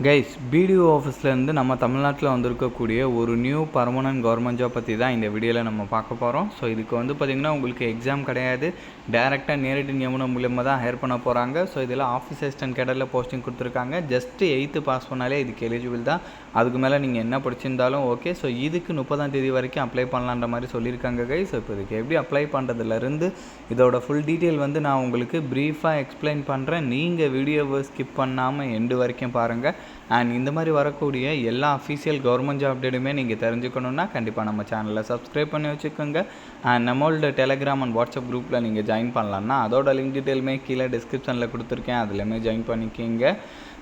Guys, BDO ஆஃபீஸ்லேருந்து நம்ம தமிழ்நாட்டில் வந்திருக்கக்கூடிய ஒரு நியூ பர்மனன்ட் கவர்மெண்ட் ஜாப் பற்றி தான் இந்த வீடியோவில் நம்ம பார்க்க போகிறோம். ஸோ இதுக்கு பார்த்திங்கன்னா உங்களுக்கு எக்ஸாம் கிடையாது, டேரெக்டாக நேரடி நியமனம் மூலியமாக தான் ஹையர் பண்ண போகிறாங்க. ஸோ இதில் ஆஃபீஸ் அசிஸ்டன்ட் கேடரில் போஸ்டிங் கொடுத்துருக்காங்க. ஜஸ்ட்டு 8th பாஸ் பண்ணாலே இதுக்கு எலிஜிபிள் தான். அதுக்கு மேலே நீங்கள் என்ன படிச்சிருந்தாலும் ஓகே. ஸோ இதுக்கு 30ஆம் தேதி வரைக்கும் அப்ளை பண்ணலான்ற மாதிரி சொல்லியிருக்காங்க கைஸ். ஸோ இப்போ இதுக்கு எப்படி அப்ளை பண்ணுறதுலேருந்து இதோட ஃபுல் டீட்டெயில் நான் உங்களுக்கு ப்ரீஃபாக எக்ஸ்பிளைன் பண்ணுறேன். நீங்கள் வீடியோவை ஸ்கிப் பண்ணாமல் எண்டு வரைக்கும் பாருங்கள். அண்ட் இந்த மாதிரி வரக்கூடிய எல்லா அஃபீஷியல் கவர்மெண்ட் ஜாப் அப்டேட்டுமே நீங்கள் தெரிஞ்சுக்கணுன்னா கண்டிப்பாக நம்ம சேனலில் சப்ஸ்கிரைப் பண்ணி வச்சுக்கோங்க. அண்ட் நம்மளோட டெலகிராம் அண்ட் வாட்ஸ்அப் குரூப்பில் நீங்கள் ஜாயின் பண்ணலான்னா அதோட லிங்க் டீட்டெயிலுமே கீழே டிஸ்கிரிப்ஷனில் கொடுத்துருக்கேன், அதுலேயுமே ஜாயின் பண்ணிக்கிங்க.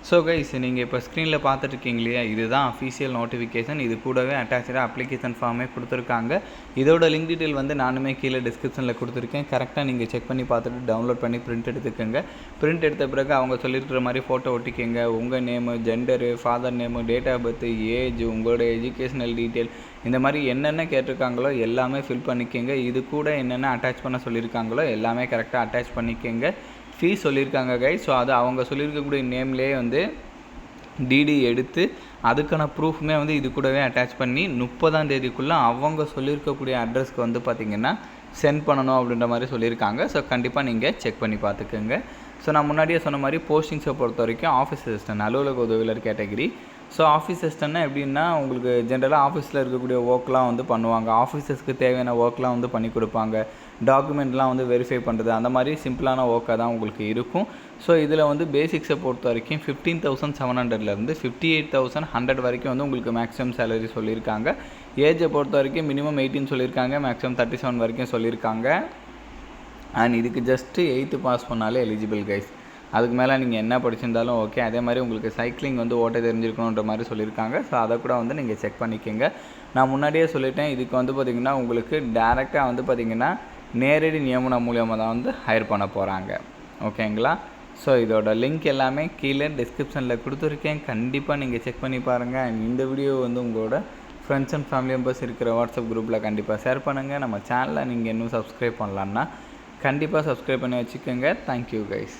ஸோ கைஸ், நீங்கள் இப்போ ஸ்க்ரீனில் பார்த்துட்ருக்கீங்க இல்லையா, இதுதான் அஃபீஷியல் நோட்டிஃபிகேஷன். இது கூடவே அட்டாச்சாக அப்ளிகேஷன் ஃபார்மே கொடுத்துருக்காங்க. இதோட லிங்க் டீட்டெயில் நானுமே கீழே டிஸ்கிரிப்ஷனில் கொடுத்துருக்கேன். கரெக்டாக நீங்கள் செக் பண்ணி பார்த்துட்டு டவுன்லோட் பண்ணி பிரிண்ட் எடுத்துக்கோங்க. பிரிண்ட் எடுத்த பிறகு அவங்க சொல்லியிருக்கிற மாதிரி ஃபோட்டோ ஒட்டிக்கோங்க. உங்கள் name, gender, father name, date of birth, age, உங்களோட எஜுகேஷனல் டீட்டெயில், இந்த மாதிரி என்னென்ன கேட்டிருக்காங்களோ எல்லாமே ஃபில் பண்ணிக்கோங்க. இது கூட என்னென்ன அட்டாச் பண்ண சொல்லியிருக்காங்களோ எல்லாமே கரெக்டாக அட்டாச் பண்ணிக்கோங்க. ஃபீஸ் சொல்லியிருக்காங்க கைஸ். ஸோ அது அவங்க சொல்லியிருக்கக்கூடிய நேம்லேயே டிடி எடுத்து அதுக்கான ப்ரூஃப்மே இது கூடவே அட்டாச் பண்ணி 30ஆம் தேதிக்குள்ளே அவங்க சொல்லியிருக்கக்கூடிய அட்ரஸ்க்கு பார்த்திங்கன்னா சென்ட் பண்ணணும் அப்படின்ற மாதிரி சொல்லியிருக்காங்க. ஸோ கண்டிப்பாக நீங்கள் செக் பண்ணி பார்த்துக்குங்க. ஸோ நான் முன்னாடியே சொன்ன மாதிரி போஸ்டிங்ஸை பொறுத்த வரைக்கும் ஆஃபீஸ் அசிஸ்டன்ட், அலுவலக உதவியாளர் கேட்டகிரி. ஸோ ஆஃபீஸ் அசிஸ்டன்ட்னா எப்படின்னா உங்களுக்கு ஜென்ரலாக ஆஃபீஸில் இருக்கக்கூடிய ஒர்க்லாம் பண்ணுவாங்க. ஆஃபீஸஸ்க்கு தேவையான ஒர்க்லாம் பண்ணி கொடுப்பாங்க. டாக்குமெண்ட்லாம் வெரிஃபை பண்ணுறது, அந்த மாதிரி சிம்பிளான ஒர்க்காக தான் உங்களுக்கு இருக்கும். ஸோ இதில் பேசிக்ஸை பொறுத்த வரைக்கும் 15,700லேருந்து 58,100 வரைக்கும் உங்களுக்கு மேக்ஸிமம் சேலரி சொல்லியிருக்காங்க. ஏஜை பொறுத்த வரைக்கும் மினிமம் 18 சொல்லியிருக்காங்க, மேக்ஸிமம் 37 வரைக்கும் சொல்லியிருக்காங்க. அண்ட் இதுக்கு ஜஸ்ட்டு 8th பாஸ் பண்ணாலே எலிஜிபிள் கைஸ். அதுக்கு மேலே நீங்கள் என்ன படிச்சிருந்தாலும் ஓகே. அதே மாதிரி உங்களுக்கு சைக்கிளிங் ஓட்ட தெரிஞ்சிருக்கணுன்ற மாதிரி சொல்லியிருக்காங்க. ஸோ அதை கூட நீங்கள் செக் பண்ணிக்கோங்க. நான் முன்னாடியே சொல்லிட்டேன், இதுக்கு பார்த்திங்கன்னா உங்களுக்கு டேரெக்டாக பார்த்திங்கன்னா நேரடி நியமனம் மூலியமாக தான் ஹையர் பண்ண போகிறாங்க. ஓகேங்களா? ஸோ இதோட லிங்க் எல்லாமே கீழே டிஸ்கிரிப்ஷனில் கொடுத்துருக்கேன். கண்டிப்பாக நீங்கள் செக் பண்ணி பாருங்கள். அண்ட் இந்த வீடியோ உங்களோட ஃப்ரெண்ட்ஸ் அண்ட் ஃபேமிலி மெம்பர்ஸ் இருக்கிற வாட்ஸ்அப் குரூப்பில் கண்டிப்பாக ஷேர் பண்ணுங்கள். நம்ம சேனலை நீங்கள் இன்னும் சப்ஸ்கிரைப் பண்ணலான்னா கண்டிப்பாக சப்ஸ்கிரைப் பண்ணி வச்சுக்கோங்க. Thank you guys.